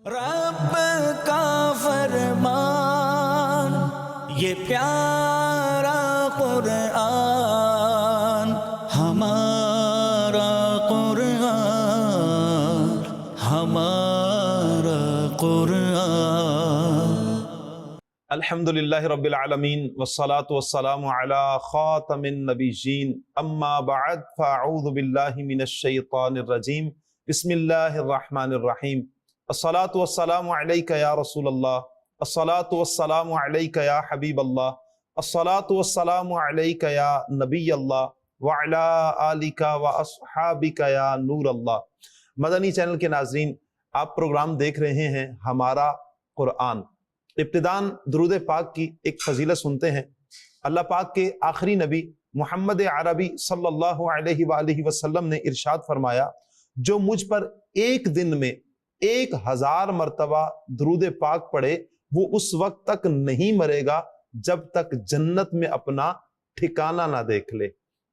رب کا فرمان یہ پیارا قرآن، ہمارا قرآن، ہمارا قرآن۔ الحمدللہ رب العالمین والصلاة والسلام علی خاتم النبیین، اما بعد فاعوذ باللہ من الشیطان الرجیم، بسم اللہ الرحمن الرحیم۔ الصلاة والسلام علیک یا رسول اللہ، الصلاة والسلام علیک یا حبیب اللہ، الصلاة والسلام علیک یا نبی اللہ، وعلی آلک واصحابک یا نور اللہ۔ مدنی چینل کے ناظرین، آپ پروگرام دیکھ رہے ہیں ہمارا قرآن۔ ابتداً درود پاک کی ایک فضیلت سنتے ہیں۔ اللہ پاک کے آخری نبی محمد عربی صلی اللہ علیہ وآلہ وسلم نے ارشاد فرمایا، جو مجھ پر ایک دن میں 1000 مرتبہ درود پاک پڑھے وہ اس وقت تک نہیں مرے گا جب تک جنت میں اپنا ٹھکانہ نہ دیکھ لے۔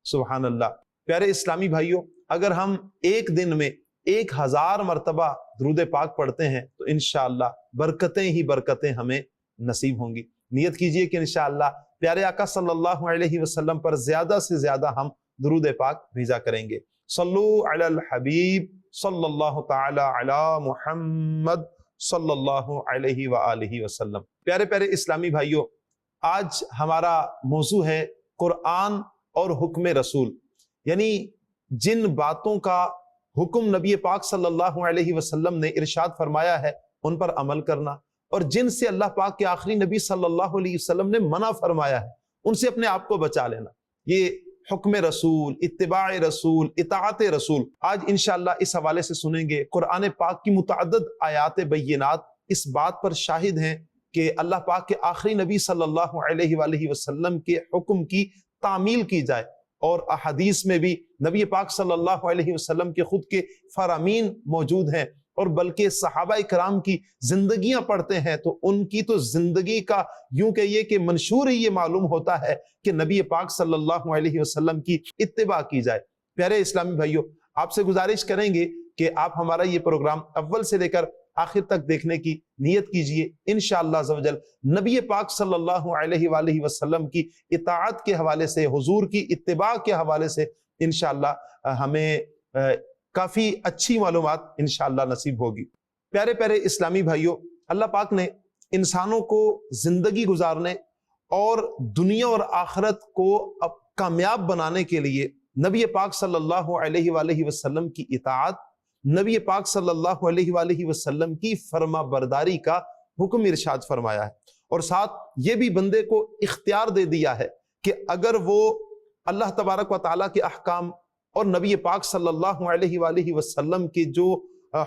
سبحان اللہ۔ پیارے اسلامی بھائیوں، اگر ہم ایک دن میں 1000 مرتبہ درود پاک پڑھتے ہیں تو انشاءاللہ برکتیں ہی برکتیں ہمیں نصیب ہوں گی۔ نیت کیجئے کہ انشاءاللہ پیارے آقا صلی اللہ علیہ وسلم پر زیادہ سے زیادہ ہم درود پاک بھیجا کریں گے۔ صلو علی الحبیب صلی اللہ تعالی علی محمد صلی اللہ علیہ وآلہ وسلم۔ پیارے پیارے اسلامی بھائیوں، آج ہمارا موضوع ہے قرآن اور حکم رسول، یعنی جن باتوں کا حکم نبی پاک صلی اللہ علیہ وسلم نے ارشاد فرمایا ہے ان پر عمل کرنا، اور جن سے اللہ پاک کے آخری نبی صلی اللہ علیہ وسلم نے منع فرمایا ہے ان سے اپنے آپ کو بچا لینا۔ یہ حکم رسول، اتباع رسول، اطاعت رسول آج انشاءاللہ اس حوالے سے سنیں گے۔ قرآن پاک کی متعدد آیات بینات اس بات پر شاہد ہیں کہ اللہ پاک کے آخری نبی صلی اللہ علیہ وآلہ وسلم کے حکم کی تعمیل کی جائے، اور احادیث میں بھی نبی پاک صلی اللہ علیہ وسلم کے خود کے فرامین موجود ہیں، اور بلکہ صحابہ کرام کی زندگیاں پڑھتے ہیں تو ان کی تو زندگی کا یوں کہیے کہ منشور ہی یہ معلوم ہوتا ہے کہ نبی پاک صلی اللہ علیہ وسلم کی اتباع کی جائے۔ پیارے اسلامی بھائیوں، آپ سے گزارش کریں گے کہ آپ ہمارا یہ پروگرام اول سے لے کر آخر تک دیکھنے کی نیت کیجئے۔ انشاءاللہ عز و جل نبی پاک صلی اللہ علیہ وآلہ وسلم کی اطاعت کے حوالے سے، حضور کی اتباع کے حوالے سے انشاءاللہ ہمیں کافی اچھی معلومات انشاءاللہ نصیب ہوگی۔ پیارے پیارے اسلامی بھائیوں، اللہ پاک نے انسانوں کو زندگی گزارنے اور دنیا اور آخرت کو کامیاب بنانے کے لیے نبی پاک صلی اللہ علیہ وآلہ وسلم کی اطاعت، نبی پاک صلی اللہ علیہ وآلہ وسلم کی فرما برداری کا حکم ارشاد فرمایا ہے، اور ساتھ یہ بھی بندے کو اختیار دے دیا ہے کہ اگر وہ اللہ تبارک و تعالیٰ کے احکام اور نبی پاک صلی اللہ علیہ وآلہ وسلم کے جو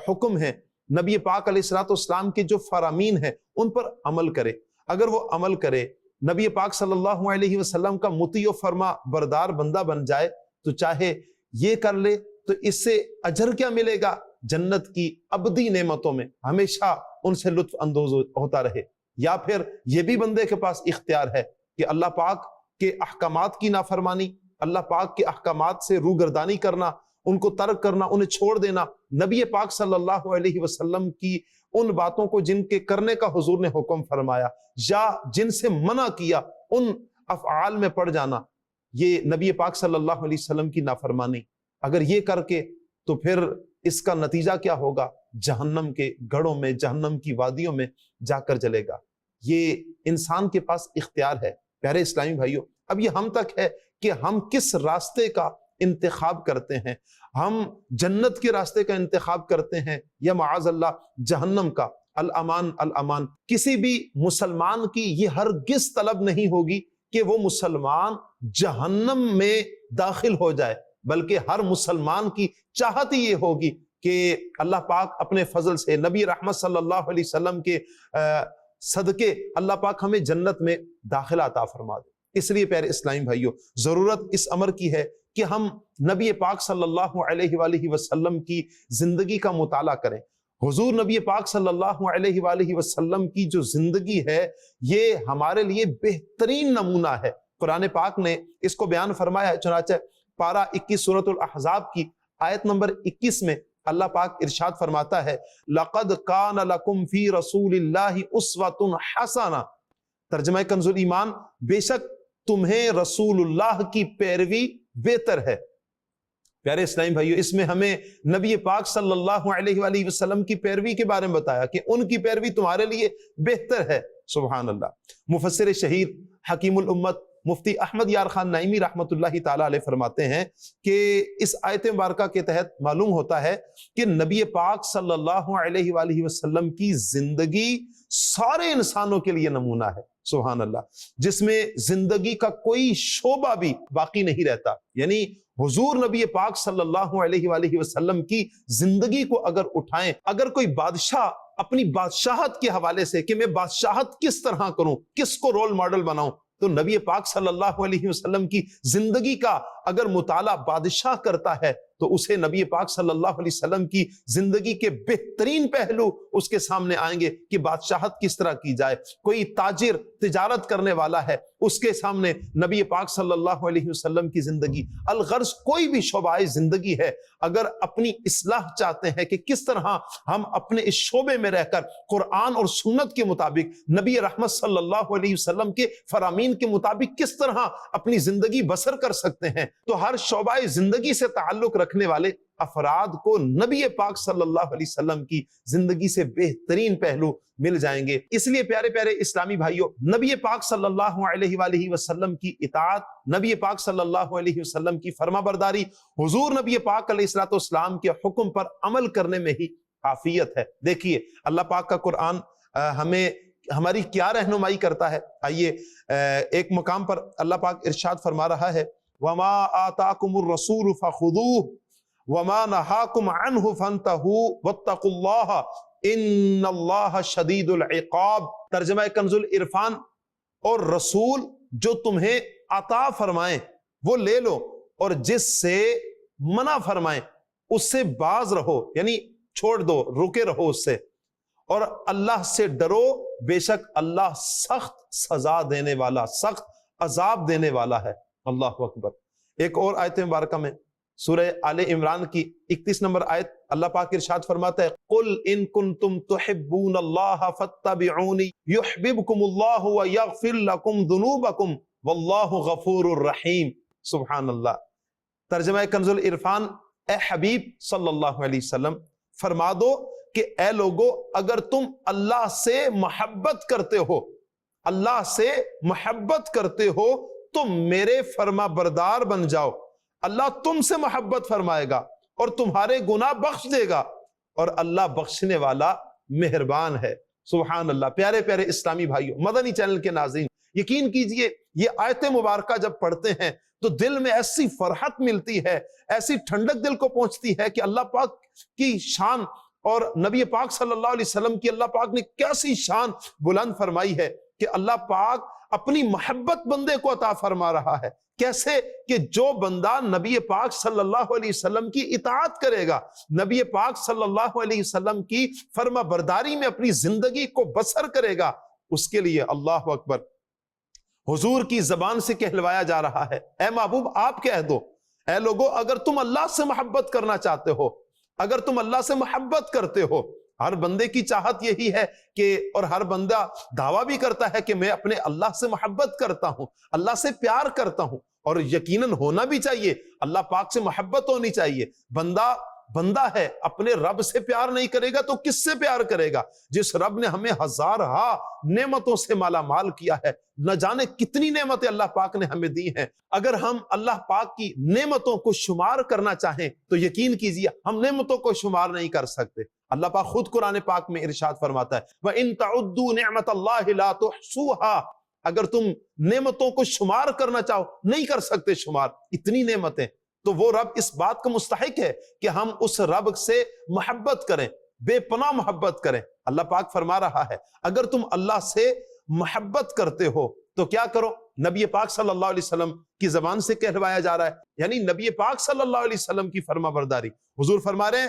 حکم ہیں، نبی پاک علیہ السلام کے جو فرامین ہیں ان پر عمل کرے۔ اگر وہ عمل کرے، نبی پاک صلی اللہ علیہ وسلم کا مطیع و فرما بردار بندہ بن جائے، تو چاہے یہ کر لے تو اس سے اجر کیا ملے گا؟ جنت کی ابدی نعمتوں میں ہمیشہ ان سے لطف اندوز ہوتا رہے۔ یا پھر یہ بھی بندے کے پاس اختیار ہے کہ اللہ پاک کے احکامات کی نافرمانی، اللہ پاک کے احکامات سے روگردانی کرنا، ان کو ترک کرنا، انہیں چھوڑ دینا، نبی پاک صلی اللہ علیہ وسلم کی ان باتوں کو جن کے کرنے کا حضور نے حکم فرمایا یا جن سے منع کیا ان افعال میں پڑ جانا، یہ نبی پاک صلی اللہ علیہ وسلم کی نافرمانی۔ اگر یہ کر کے تو پھر اس کا نتیجہ کیا ہوگا؟ جہنم کے گڑھوں میں، جہنم کی وادیوں میں جا کر جلے گا۔ یہ انسان کے پاس اختیار ہے۔ پیارے اسلامی بھائیوں، اب یہ ہم تک ہے کہ ہم کس راستے کا انتخاب کرتے ہیں۔ ہم جنت کے راستے کا انتخاب کرتے ہیں یا معاذ اللہ جہنم کا؟ الامان الامان۔ کسی بھی مسلمان کی یہ ہرگز طلب نہیں ہوگی کہ وہ مسلمان جہنم میں داخل ہو جائے، بلکہ ہر مسلمان کی چاہت ہی یہ ہوگی کہ اللہ پاک اپنے فضل سے، نبی رحمت صلی اللہ علیہ وسلم کے صدقے اللہ پاک ہمیں جنت میں داخلہ عطا فرما دے۔ اس لیے پیارے اسلامی بھائیوں، ضرورت اس امر کی ہے کہ ہم نبی پاک صلی اللہ علیہ وآلہ وسلم کی زندگی کا مطالعہ کریں۔ حضور نبی پاک صلی اللہ علیہ وآلہ وسلم کی جو زندگی ہے یہ ہمارے لیے بہترین نمونہ ہے۔ قرآن پاک نے اس کو بیان فرمایا ہے، چنانچہ پارہ 21 سورۃ الاحزاب کی آیت نمبر 21 میں اللہ پاک ارشاد فرماتا ہے لقد کان لکم فی رسول اللہ اسوۃ حسنہ، ترجمہ کنز ایمان، بے شک تمہیں رسول اللہ کی پیروی بہتر ہے۔ پیارے اسلامی بھائیو، اس میں ہمیں نبی پاک صلی اللہ علیہ وآلہ وسلم کی پیروی کے بارے میں بتایا کہ ان کی پیروی تمہارے لیے بہتر ہے۔ سبحان اللہ۔ مفسر شہیر حکیم الامت مفتی احمد یار خان نعیمی رحمت اللہ تعالی علیہ فرماتے ہیں کہ اس آیت مبارکہ کے تحت معلوم ہوتا ہے کہ نبی پاک صلی اللہ علیہ وآلہ وسلم کی زندگی سارے انسانوں کے لیے نمونہ ہے۔ سبحان اللہ، جس میں زندگی کا کوئی شعبہ بھی باقی نہیں رہتا۔ یعنی حضور نبی پاک صلی اللہ علیہ وآلہ وسلم کی زندگی کو اگر اٹھائیں، اگر کوئی بادشاہ اپنی بادشاہت کے حوالے سے کہ میں بادشاہت کس طرح کروں، کس کو رول ماڈل بناؤں، تو نبی پاک صلی اللہ علیہ وسلم کی زندگی کا اگر مطالعہ بادشاہ کرتا ہے تو اسے نبی پاک صلی اللہ علیہ وسلم کی زندگی کے بہترین پہلو اس کے سامنے آئیں گے کہ بادشاہت کس طرح کی جائے۔ کوئی تاجر تجارت کرنے والا ہے، اس کے سامنے نبی پاک صلی اللہ علیہ وسلم کی زندگی، الغرض کوئی بھی شعبہ زندگی ہے، اگر اپنی اصلاح چاہتے ہیں کہ کس طرح ہم اپنے اس شعبے میں رہ کر قرآن اور سنت کے مطابق، نبی رحمت صلی اللہ علیہ وسلم کے فرامین کے مطابق کس طرح اپنی زندگی بسر کر سکتے ہیں، تو ہر شعبہ زندگی سے تعلق رکھنے والے افراد کو نبی پاک صلی اللہ علیہ وسلم کی زندگی سے بہترین پہلو مل جائیں گے۔ اس لیے پیارے پیارے اسلامی بھائیوں، نبی پاک صلی اللہ علیہ وآلہ وسلم کی اطاعت، نبی پاک صلی اللہ علیہ وسلم کی فرما برداری، حضور نبی پاک علیہ الصلوۃ والسلام کے حکم پر عمل کرنے میں ہی عافیت ہے۔ دیکھیے اللہ پاک کا قرآن ہمیں ہماری کیا رہنمائی کرتا ہے۔ آئیے ایک مقام پر اللہ پاک ارشاد فرما رہا ہے وَمَا آتَاكُمُ الرَّسُولُ فَخُذُوهُ وَمَا نَهَاكُمْ عَنْهُ فَانْتَهُوا وَاتَّقُوا اللَّهَ إِنَّ اللَّهَ شَدِيدُ الْعِقَابِ۔ ترجمہ کنز العرفان، اور رسول جو تمہیں عطا فرمائیں وہ لے لو، اور جس سے منع فرمائیں اس سے باز رہو، یعنی چھوڑ دو، رکے رہو اس سے، اور اللہ سے ڈرو، بے شک اللہ سخت سزا دینے والا، سخت عذاب دینے والا ہے۔ اللہ اکبر۔ ایک اور آیت مبارکہ میں سورہ آل عمران کی 31 نمبر آیت اللہ پاک ارشاد فرماتا ہے قُلْ إِن كُنْتُمْ تُحِبُّونَ اللَّهَ فَاتَّبِعُونِ يُحْبِبْكُمُ اللَّهُ وَيَغْفِرْ لَكُمْ ذُنُوبَكُمْ وَاللَّهُ غَفُورٌ رَحِيمٌ۔ سبحان اللہ۔ ترجمہ کنز العرفان، اے حبیب صلی اللہ علیہ وسلم فرما دو کہ اے لوگو، اگر تم اللہ سے محبت کرتے ہو، اللہ سے محبت کرتے ہو تو میرے فرما بردار بن جاؤ، اللہ تم سے محبت فرمائے گا اور تمہارے گناہ بخش دے گا، اور اللہ بخشنے والا مہربان ہے۔ سبحان اللہ۔ پیارے پیارے اسلامی بھائیوں، مدنی چینل کے ناظرین، یقین کیجئے یہ آیت مبارکہ جب پڑھتے ہیں تو دل میں ایسی فرحت ملتی ہے، ایسی ٹھنڈک دل کو پہنچتی ہے کہ اللہ پاک کی شان اور نبی پاک صلی اللہ علیہ وسلم کی اللہ پاک نے کیسی شان بلند فرمائی ہے کہ اللہ پاک اپنی محبت بندے کو عطا فرما رہا ہے۔ کیسے کہ جو بندہ نبی پاک صلی اللہ علیہ وسلم کی اطاعت کرے گا، نبی پاک صلی اللہ علیہ وسلم کی فرما برداری میں اپنی زندگی کو بسر کرے گا، اس کے لیے اللہ اکبر حضور کی زبان سے کہلوایا جا رہا ہے اے محبوب آپ کہہ دو، اے لوگو اگر تم اللہ سے محبت کرنا چاہتے ہو، اگر تم اللہ سے محبت کرتے ہو، ہر بندے کی چاہت یہی ہے کہ، اور ہر بندہ دعویٰ بھی کرتا ہے کہ میں اپنے اللہ سے محبت کرتا ہوں، اللہ سے پیار کرتا ہوں، اور یقیناً ہونا بھی چاہیے، اللہ پاک سے محبت ہونی چاہیے۔ بندہ ہے، اپنے رب سے پیار نہیں کرے گا تو کس سے پیار کرے گا؟ جس رب نے ہمیں ہزارہا نعمتوں سے مالا مال کیا ہے، نہ جانے کتنی نعمتیں اللہ پاک نے ہمیں دی ہیں، اگر ہم اللہ پاک کی نعمتوں کو شمار کرنا چاہیں تو یقین کیجئے ہم نعمتوں کو شمار نہیں کر سکتے۔ اللہ پاک خود قرآن پاک میں ارشاد فرماتا ہے وَإِن تَعُدُّوا نِعْمَةَ اللَّهِ لَا تُحْصُوهَا، اگر تم نعمتوں کو شمار کرنا چاہو نہیں کر سکتے شمار، اتنی نعمتیں، تو وہ رب اس بات کا مستحق ہے کہ ہم اس رب سے محبت کریں، بے پناہ محبت کریں۔ اللہ پاک فرما رہا ہے اگر تم اللہ سے محبت کرتے ہو تو کیا کرو؟ نبی پاک صلی اللہ علیہ وسلم کی زبان سے کہلوایا جا رہا ہے، یعنی نبی پاک صلی اللہ علیہ وسلم کی فرما برداری۔ حضور فرما رہے ہیں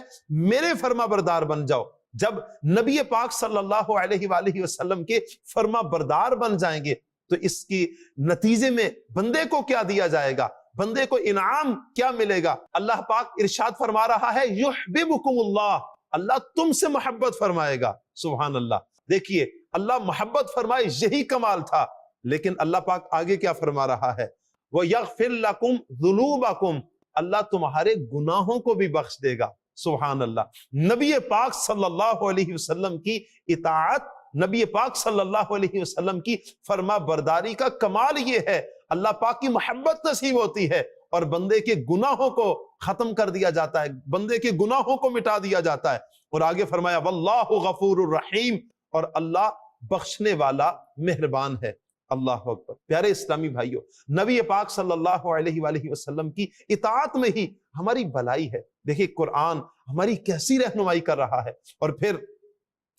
میرے فرما بردار بن جاؤ۔ جب نبی پاک صلی اللہ علیہ وآلہ وسلم کے فرما بردار بن جائیں گے تو اس کی نتیجے میں بندے کو کیا دیا جائے گا؟ بندے کو انعام کیا ملے گا؟ اللہ پاک ارشاد فرما رہا ہے یحببکم اللہ، اللہ تم سے محبت فرمائے گا۔ سبحان اللہ، دیکھیے اللہ محبت فرمائے، یہی کمال تھا، لیکن اللہ پاک آگے کیا فرما رہا ہے؟ وَيَغْفِرْ لَكُمْ ذُنُوبَكُمْ، اللہ تمہارے گناہوں کو بھی بخش دے گا۔ سبحان اللہ، نبی پاک صلی اللہ علیہ وسلم کی اطاعت، نبی پاک صلی اللہ علیہ وسلم کی فرما برداری کا کمال یہ ہے، اللہ پاک کی محبت نصیب ہوتی ہے اور بندے کے گناہوں کو ختم کر دیا جاتا ہے، بندے کے گناہوں کو مٹا دیا جاتا ہے۔ اور آگے فرمایا واللہ غفور الرحیم، اور اللہ بخشنے والا مہربان ہے۔ اللہ اکبر۔ پیارے اسلامی بھائیوں، نبی پاک صلی اللہ علیہ وآلہ وسلم کی اطاعت میں ہی ہماری بھلائی ہے۔ دیکھیں قرآن ہماری کیسی رہنمائی کر رہا ہے، اور پھر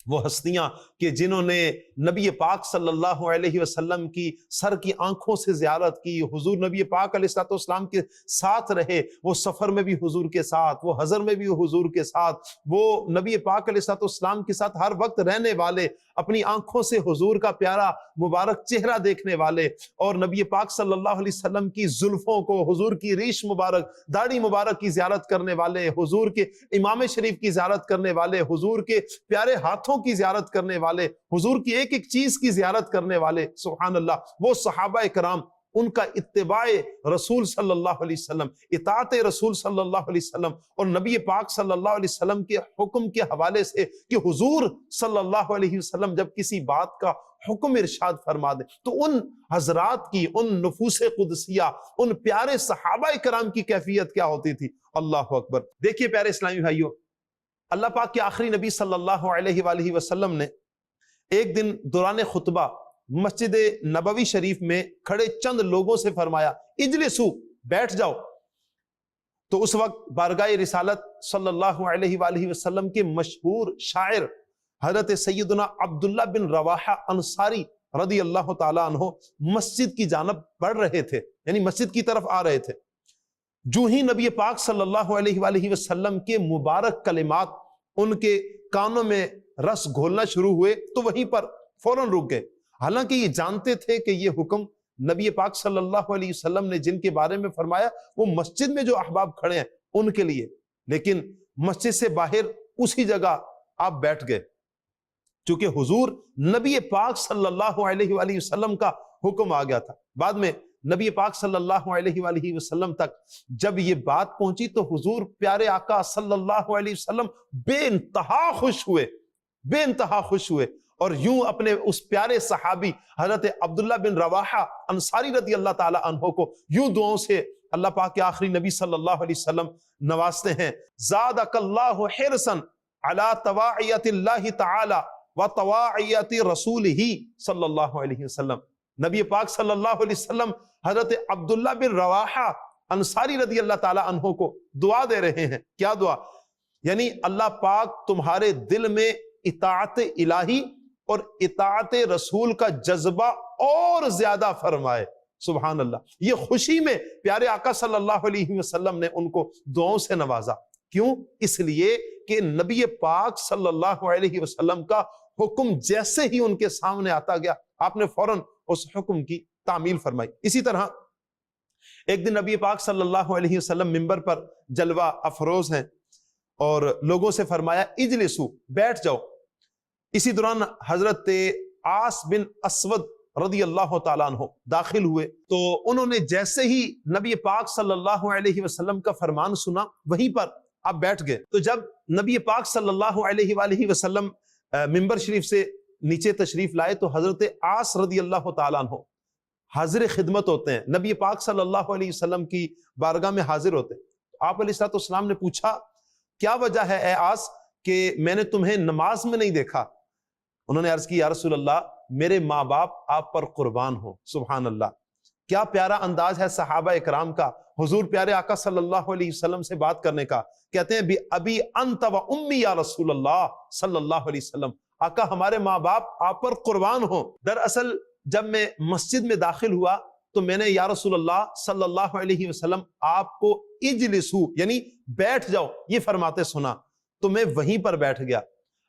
وہ ہستیاں کہ جنہوں نے نبی پاک صلی اللہ علیہ وسلم کی سر کی آنکھوں سے زیارت کی، حضور نبی پاک علیہ السلام کے ساتھ رہے، وہ سفر میں بھی حضور کے ساتھ، وہ حضر میں بھی حضور کے ساتھ، وہ نبی پاک علیہ السلام کے ساتھ ہر وقت رہنے والے، اپنی آنکھوں سے حضور کا پیارا مبارک چہرہ دیکھنے والے، اور نبی پاک صلی اللہ علیہ وسلم کی زلفوں کو، حضور کی ریش مبارک، داڑھی مبارک کی زیارت کرنے والے، حضور کے امام شریف کی زیارت کرنے والے، حضور کے پیارے ہاتھوں کی زیارت کرنے والے، حضور کی ایک ایک چیز کی زیارت کرنے والے۔ سبحان اللہ، وہ صحابہ کرام، ان کا اتباع رسول صلی اللہ علیہ وسلم، اطاعت رسول صلی اللہ علیہ وسلم، اور نبی پاک صلی اللہ علیہ وسلم کے حکم کے حوالے سے کہ حضور صلی اللہ علیہ وسلم جب کسی بات کا حکم ارشاد فرما دے تو ان حضرات کی، ان نفوس قدسیہ، ان پیارے صحابہ کرام کی کیفیت کیا ہوتی تھی۔ اللہ اکبر۔ دیکھیے پیارے اسلامی بھائیوں، اللہ پاک کے آخری نبی صلی اللہ علیہ وآلہ وسلم نے ایک دن دوران خطبہ مسجد نبوی شریف میں کھڑے چند لوگوں سے فرمایا اجلسو، بیٹھ جاؤ۔ تو اس وقت بارگاہ رسالت صلی اللہ علیہ وآلہ وسلم کے مشہور شاعر حضرت سیدنا عبداللہ بن رواحہ انصاری رضی اللہ تعالیٰ عنہ مسجد کی جانب بڑھ رہے تھے، یعنی مسجد کی طرف آ رہے تھے۔ جو ہی نبی پاک صلی اللہ علیہ وآلہ وسلم کے مبارک کلمات ان کے کانوں میں رس گھولنا شروع ہوئے تو وہیں پر فوراً رک گئے، حالانکہ یہ جانتے تھے کہ یہ حکم نبی پاک صلی اللہ علیہ وسلم نے جن کے بارے میں فرمایا وہ مسجد میں جو احباب کھڑے ہیں ان کے لیے، لیکن مسجد سے باہر اسی جگہ آپ بیٹھ گئے، چونکہ حضور نبی پاک صلی اللہ علیہ وآلہ وسلم کا حکم آ گیا تھا۔ بعد میں نبی پاک صلی اللہ علیہ وآلہ وسلم تک جب یہ بات پہنچی تو حضور پیارے آقا صلی اللہ علیہ وسلم بے انتہا خوش ہوئے، بے انتہا خوش ہوئے، اور یوں اپنے اس پیارے صحابی حضرت عبداللہ بن رواحہ انصاری رضی اللہ تعالی عنہ کو یوں دعاؤں سے اللہ پاک کے آخری نبی صلی اللہ علیہ وسلم نوازتے ہیں، زادک اللہ حرصا علی طواعیت اللہ تعالی و طواعیت رسولہ صلی اللہ علیہ وسلم۔ نبی پاک صلی اللہ علیہ وسلم حضرت عبداللہ بن رواحہ انصاری رضی اللہ تعالی عنہ کو دعا دے رہے ہیں۔ کیا دعا؟ یعنی اللہ پاک تمہارے دل میں اطاعت الہی اور اطاعت رسول کا جذبہ اور زیادہ فرمائے۔ سبحان اللہ۔ یہ خوشی میں پیارے آقا صلی اللہ علیہ وسلم نے ان کو دعاؤں سے نوازا۔ کیوں؟ اس لیے کہ نبی پاک صلی اللہ علیہ وسلم کا حکم جیسے ہی ان کے سامنے آتا گیا آپ نے فوراً اس حکم کی تعمیل فرمائی۔ اسی طرح ایک دن نبی پاک صلی اللہ علیہ وسلم منبر پر جلوہ افروز ہیں اور لوگوں سے فرمایا اجلسو، بیٹھ جاؤ۔ اسی دوران حضرت عاص بن اسود رضی اللہ تعالیٰ عنہ داخل ہوئے تو انہوں نے جیسے ہی نبی پاک صلی اللہ علیہ وسلم کا فرمان سنا وہیں پر آپ بیٹھ گئے۔ تو جب نبی پاک صلی اللہ علیہ وآلہ وسلم منبر شریف سے نیچے تشریف لائے تو حضرت عاص رضی اللہ تعالیٰ عنہ حاضر خدمت ہوتے ہیں، نبی پاک صلی اللہ علیہ وسلم کی بارگاہ میں حاضر ہوتے ہیں۔ آپ علیہ السلام نے پوچھا کیا وجہ ہے اے عاص کہ میں نے تمہیں نماز میں نہیں دیکھا؟ انہوں نے عرض کی یا رسول اللہ میرے ماں باپ آپ پر قربان ہو۔ سبحان اللہ، کیا پیارا انداز ہے صحابہ اکرام کا، حضور پیارے آقا صلی اللہ علیہ وسلم سے بات کرنے کا۔ کہتے ہیں ابی انت و امی یا رسول اللہ صلی اللہ علیہ وسلم، آقا ہمارے ماں باپ آپ پر قربان ہو۔ دراصل جب میں مسجد میں داخل ہوا تو میں نے یا رسول اللہ صلی اللہ علیہ وسلم آپ کو اجلسو یعنی بیٹھ جاؤ یہ فرماتے سنا، تو میں وہیں پر بیٹھ گیا۔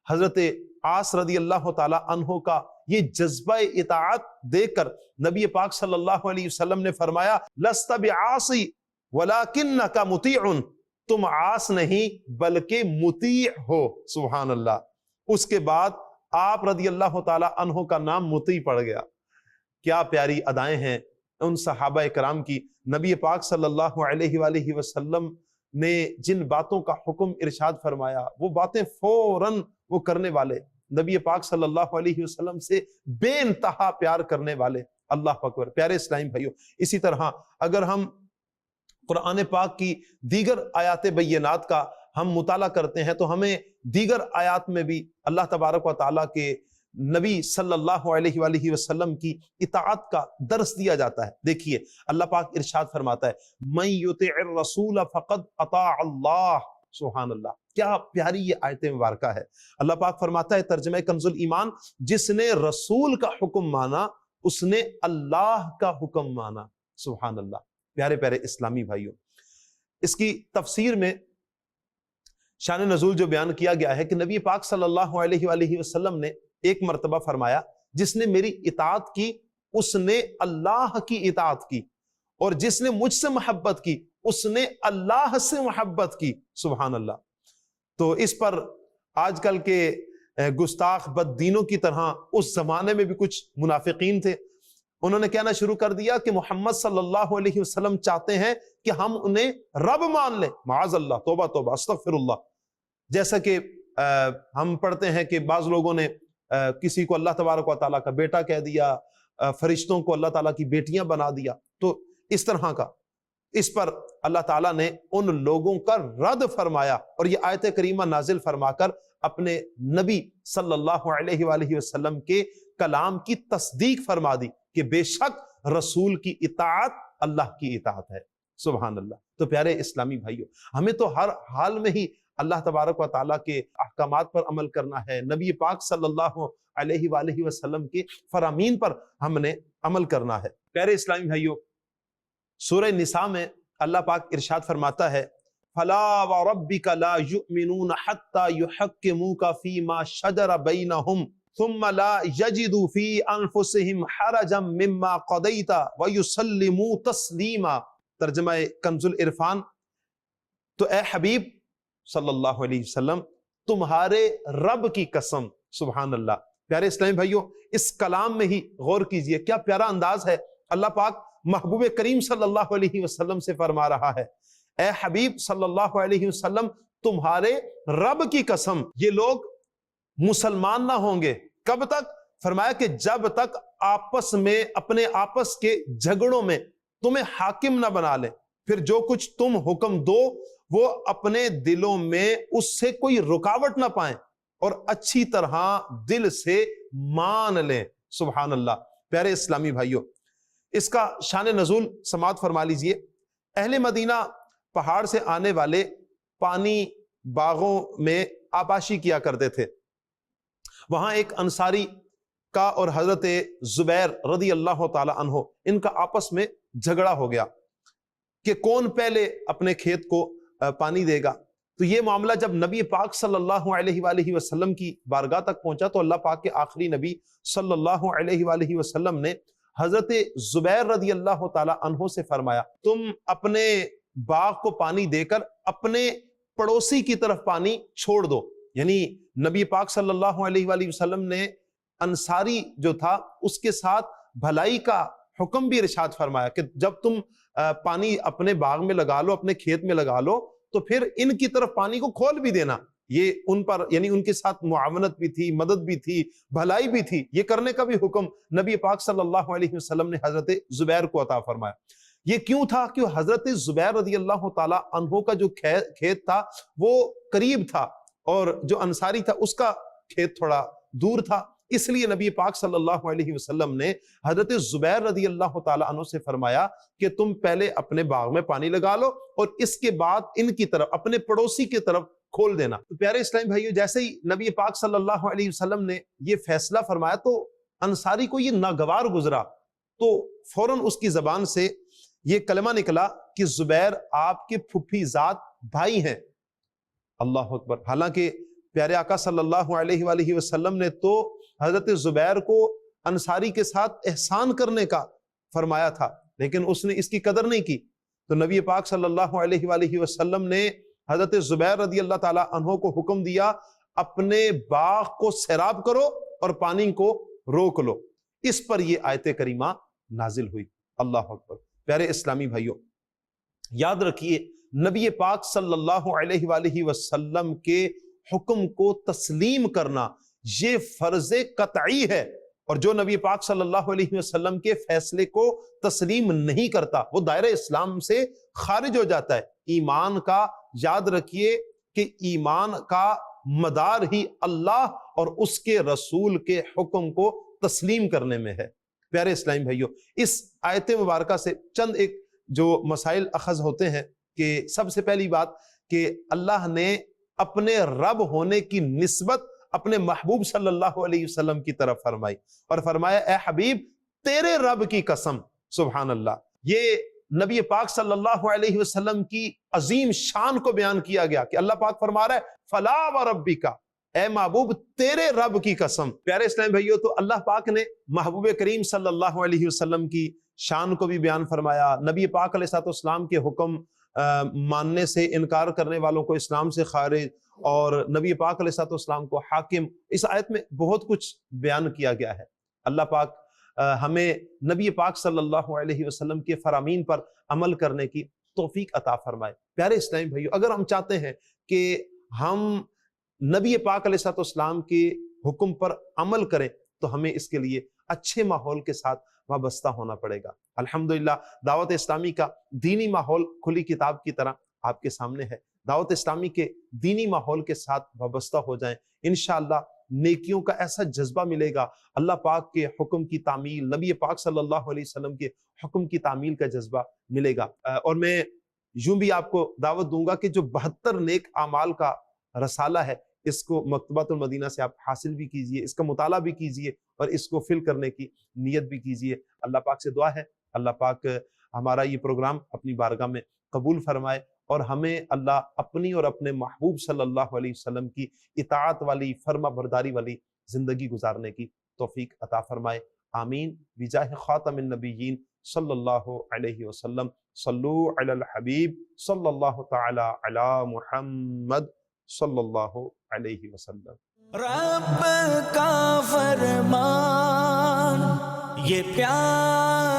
حضرت عاص رضی اللہ تعالی عنہ کا یہ جذبہ اطاعت دیکھ کر نبی پاک صلی اللہ علیہ وسلم نے فرمایا لست بعاصی ولکنک مطیع، تم عاص نہیں بلکہ مطیع ہو۔ سبحان اللہ۔ اس کے بعد آپ رضی اللہ تعالی عنہ کا نام مطیع پڑ گیا۔ کیا پیاری ادائیں ہیں ان صحابہ کرام کی۔ نبی پاک صلی اللہ علیہ وآلہ وسلم نے جن باتوں کا حکم ارشاد فرمایا وہ باتیں فوراً وہ کرنے والے، نبی پاک صلی اللہ علیہ وسلم سے بے انتہا پیار کرنے والے۔ اللہ اکبر۔ پیارے اسلامی بھائیوں، اسی طرح اگر ہم قرآن پاک کی دیگر آیات بینات کا ہم مطالعہ کرتے ہیں تو ہمیں دیگر آیات میں بھی اللہ تبارک و تعالیٰ کے نبی صلی اللہ علیہ وآلہ وسلم کی اطاعت کا درس دیا جاتا ہے۔ دیکھیے اللہ پاک ارشاد فرماتا ہے من یطع الرسول فقد اطاع اللہ۔ سبحان اللہ، کیا پیاری یہ آیت مبارکہ ہے۔ اللہ پاک فرماتا ہے ترجمہ کنز الایمان، جس نے رسول کا حکم مانا اس نے اللہ کا حکم مانا۔ سبحان اللہ۔ پیارے پیارے اسلامی بھائیوں، اس کی تفسیر میں شان نزول جو بیان کیا گیا ہے کہ نبی پاک صلی اللہ علیہ وآلہ وسلم نے ایک مرتبہ فرمایا جس نے میری اطاعت کی اس نے اللہ کی اطاعت کی، اور جس نے مجھ سے محبت کی اس نے اللہ سے محبت کی۔ سبحان اللہ۔ تو اس پر آج کل کے گستاخ بددینوں کی طرح اس زمانے میں بھی کچھ منافقین تھے، انہوں نے کہنا شروع کر دیا کہ محمد صلی اللہ علیہ وسلم چاہتے ہیں کہ ہم انہیں رب مان لیں۔ معاذ اللہ، توبہ توبہ، استغفر اللہ۔ جیسا کہ ہم پڑھتے ہیں کہ بعض لوگوں نے کسی کو اللہ تبارک و تعالیٰ کا بیٹا کہہ دیا، فرشتوں کو اللہ تعالیٰ کی بیٹیاں بنا دیا، تو اس طرح کا۔ اس پر اللہ تعالیٰ نے ان لوگوں کا رد فرمایا اور یہ آیت کریمہ نازل فرما کر اپنے نبی صلی اللہ علیہ وآلہ وسلم کے کلام کی تصدیق فرما دی کہ بے شک رسول کی اطاعت اللہ کی اطاعت ہے۔ سبحان اللہ۔ تو پیارے اسلامی بھائیوں، ہمیں تو ہر حال میں ہی اللہ تبارک و تعالیٰ کے احکامات پر عمل کرنا ہے، نبی پاک صلی اللہ علیہ وآلہ وسلم کے فرامین پر ہم نے عمل کرنا ہے۔ پیارے اسلامی بھائیوں، سورہ نساء میں اللہ پاک ارشاد فرماتا ہے فَلَا وَرَبِّكَ لَا يُؤْمِنُونَ حَتَّى يُحَكِّمُوكَ فِي مَا شَجَرَ بَيْنَهُمْ ثُمَّ لَا يَجِدُوا فِي أَنفُسِهِمْ حَرَجًا مِّمَّا قَضَيْتَ وَيُسَلِّمُوا تَسْلِيمًا۔ ترجمہ کنز العرفان۔ تو اے حبیب صلی اللہ علیہ وسلم، تمہارے رب کی قسم۔ سبحان اللہ۔ پیارے اسلامی بھائیوں، اس کلام میں ہی غور کیجئے، کیا پیارا انداز ہے۔ اللہ پاک محبوب کریم صلی اللہ علیہ وسلم سے فرما رہا ہے اے حبیب صلی اللہ علیہ وسلم، تمہارے رب کی قسم یہ لوگ مسلمان نہ ہوں گے۔ کب تک؟ فرمایا کہ جب تک آپس میں اپنے آپس کے جھگڑوں میں تمہیں حاکم نہ بنا لیں، پھر جو کچھ تم حکم دو وہ اپنے دلوں میں اس سے کوئی رکاوٹ نہ پائیں اور اچھی طرح دل سے مان لیں۔ سبحان اللہ۔ پیارے اسلامی بھائیوں، اس کا شان نزول سماعت فرما لیجئے۔ اہل مدینہ پہاڑ سے آنے والے پانی باغوں میں آباشی کیا کرتے تھے۔ وہاں ایک انصاری کا اور حضرت زبیر رضی اللہ تعالی عنہ ان کا آپس میں جھگڑا ہو گیا کہ کون پہلے اپنے کھیت کو پانی دے گا۔ تو یہ معاملہ جب نبی پاک صلی اللہ علیہ وآلہ وسلم کی بارگاہ تک پہنچا تو اللہ پاک کے آخری نبی صلی اللہ علیہ وآلہ وسلم نے حضرت زبیر رضی اللہ تعالی عنہ سے فرمایا تم اپنے باغ کو پانی دے کر اپنے پڑوسی کی طرف پانی چھوڑ دو۔ یعنی نبی پاک صلی اللہ علیہ وآلہ وسلم نے انصاری جو تھا اس کے ساتھ بھلائی کا حکم بھی ارشاد فرمایا کہ جب تم پانی اپنے باغ میں لگا لو، اپنے کھیت میں لگا لو، تو پھر ان کی طرف پانی کو کھول بھی دینا۔ یہ ان پر یعنی ان کے ساتھ معاونت بھی تھی، مدد بھی تھی، بھلائی بھی تھی، یہ کرنے کا بھی حکم نبی پاک صلی اللہ علیہ وسلم نے حضرت زبیر کو عطا فرمایا۔ یہ کیوں تھا کہ حضرت زبیر رضی اللہ تعالی عنہ کا جو کھیت تھا وہ قریب تھا اور جو انصاری تھا اس کا کھیت تھوڑا دور تھا، اس لیے نبی پاک صلی اللہ علیہ وسلم نے حضرت زبیر رضی اللہ تعالی عنہ سے فرمایا کہ تم پہلے اپنے باغ میں پانی لگا لو اور اس کے بعد ان کی طرف اپنے پڑوسی کی طرف کھول دینا۔ تو پیارے اسلامی بھائیو، جیسے ہی نبی پاک صلی اللہ علیہ وسلم نے یہ فیصلہ فرمایا تو انصاری کو یہ ناگوار گزرا، تو فوراً اس کی زبان سے یہ کلمہ نکلا کہ زبیر آپ کے پھپھی زاد بھائی ہیں۔ اللہ اکبر۔ حالانکہ پیارے آقا صلی اللہ علیہ وآلہ وسلم نے تو حضرت زبیر کو انصاری کے ساتھ احسان کرنے کا فرمایا تھا، لیکن اس نے اس کی قدر نہیں کی، تو نبی پاک صلی اللہ علیہ وآلہ وسلم نے حضرت زبیر رضی اللہ تعالی عنہ کو حکم دیا اپنے باغ کو سیراب کرو اور پانی کو روک لو۔ اس پر یہ آیت کریمہ نازل ہوئی۔ اللہ اکبر۔ پیارے اسلامی بھائیوں، یاد رکھیے نبی پاک صلی اللہ علیہ وآلہ وسلم کے حکم کو تسلیم کرنا یہ فرض قطعی ہے، اور جو نبی پاک صلی اللہ علیہ وسلم کے فیصلے کو تسلیم نہیں کرتا وہ دائرہ اسلام سے خارج ہو جاتا ہے۔ ایمان کا یاد رکھیے کہ ایمان کا مدار ہی اللہ اور اس کے رسول کے حکم کو تسلیم کرنے میں ہے۔ پیارے اسلامی بھائیوں، اس آیت مبارکہ سے چند ایک جو مسائل اخذ ہوتے ہیں کہ سب سے پہلی بات کہ اللہ نے اپنے رب ہونے کی نسبت اپنے محبوب صلی اللہ علیہ وسلم کی طرف فرمائی اور فرمایا اے حبیب تیرے رب کی قسم۔ سبحان اللہ، یہ نبی پاک صلی اللہ علیہ وسلم کی عظیم شان کو بیان کیا گیا کہ اللہ پاک فرما رہا ہے فلا وربک، اے محبوب تیرے رب کی قسم۔ پیارے اسلام بھائیوں، تو اللہ پاک نے محبوب کریم صلی اللہ علیہ وسلم کی شان کو بھی بیان فرمایا، نبی پاک علیہ السلام کے حکم ماننے سے انکار کرنے والوں کو اسلام سے خارج اور نبی پاک علیہ السلام کو حاکم، اس آیت میں بہت کچھ بیان کیا گیا ہے۔ اللہ پاک ہمیں نبی پاک صلی اللہ علیہ وسلم کے فرامین پر عمل کرنے کی توفیق عطا فرمائے۔ پیارے اسلامی بھائیو، اگر ہم چاہتے ہیں کہ ہم نبی پاک علیہ السلام کے حکم پر عمل کریں تو ہمیں اس کے لیے اچھے ماحول کے ساتھ وابستہ ہونا پڑے گا۔ الحمدللہ دعوت اسلامی کا دینی ماحول کھلی کتاب کی طرح آپ کے سامنے ہے۔ دعوت اسلامی کے دینی ماحول کے ساتھ وابستہ ہو جائیں، انشاءاللہ نیکیوں کا ایسا جذبہ ملے گا، اللہ پاک کے حکم کی تعمیل، نبی پاک صلی اللہ علیہ وسلم کے حکم کی تعمیل کا جذبہ ملے گا۔ اور میں یوں بھی آپ کو دعوت دوں گا کہ جو 72 نیک اعمال کا رسالہ ہے اس کو مکتبۃ المدینہ سے آپ حاصل بھی کیجئے، اس کا مطالعہ بھی کیجئے اور اس کو فل کرنے کی نیت بھی کیجئے۔ اللہ پاک سے دعا ہے اللہ پاک ہمارا یہ پروگرام اپنی بارگاہ میں قبول فرمائے اور ہمیں اللہ اپنی اور اپنے محبوب صلی اللہ علیہ وسلم کی اطاعت والی، فرما برداری والی زندگی گزارنے کی توفیق عطا فرمائے۔ آمین بجاہ خاتم النبیین صلی اللہ علیہ وسلم۔ صلو علی الحبیب صلی اللہ تعالی علی محمد صلی اللہ علیہ وسلم۔ رب کا فرمان یہ پیار